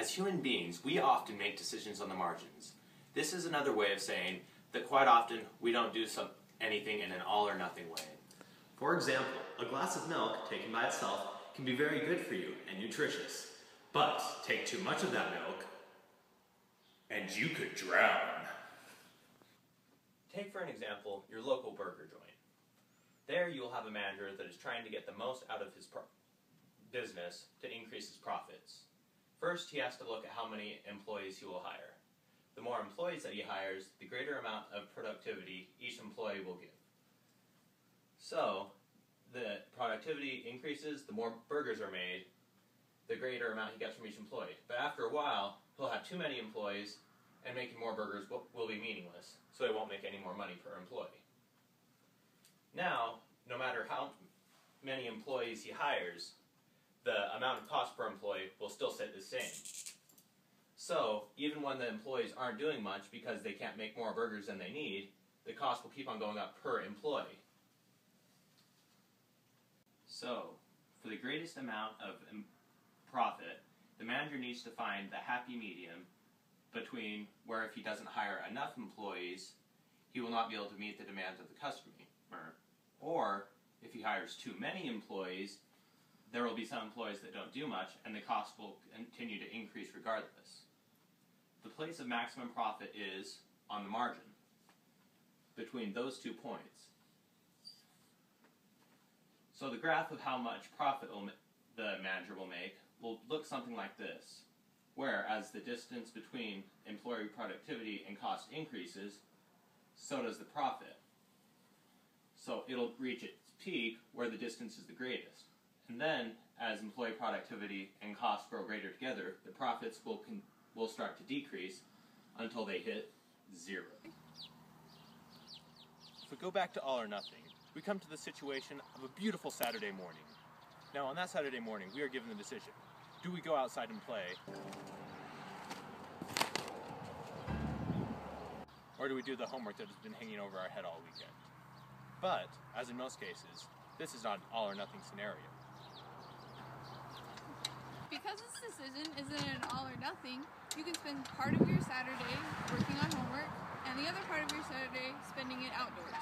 As human beings, we often make decisions on the margins. This is another way of saying that quite often we don't do anything in an all or nothing way. For example, a glass of milk taken by itself can be very good for you and nutritious. But take too much of that milk and you could drown. Take for an example your local burger joint. There you will have a manager that is trying to get the most out of his business to increase his profits. First, he has to look at how many employees he will hire. The more employees that he hires, the greater amount of productivity each employee will give. So, the productivity increases, the more burgers are made, the greater amount he gets from each employee. But after a while, he'll have too many employees, and making more burgers will be meaningless, so he won't make any more money per employee. Now, no matter how many employees he hires, the amount of cost per employee will still stay the same. So, even when the employees aren't doing much because they can't make more burgers than they need, the cost will keep on going up per employee. So, for the greatest amount of profit, the manager needs to find the happy medium between where if he doesn't hire enough employees, he will not be able to meet the demands of the customer. Or, if he hires too many employees, there will be some employees that don't do much, and the cost will continue to increase regardless. The place of maximum profit is on the margin, between those 2 points. So the graph of how much profit the manager will make will look something like this, where as the distance between employee productivity and cost increases, so does the profit. So it'll reach its peak where the distance is the greatest. And then, as employee productivity and costs grow greater together, the profits will start to decrease until they hit 0. If we go back to all or nothing, we come to the situation of a beautiful Saturday morning. Now, on that Saturday morning, we are given the decision. Do we go outside and play? Or do we do the homework that has been hanging over our head all weekend? But, as in most cases, this is not an all or nothing scenario. Because this decision isn't an all or nothing, you can spend part of your Saturday working on homework and the other part of your Saturday spending it outdoors.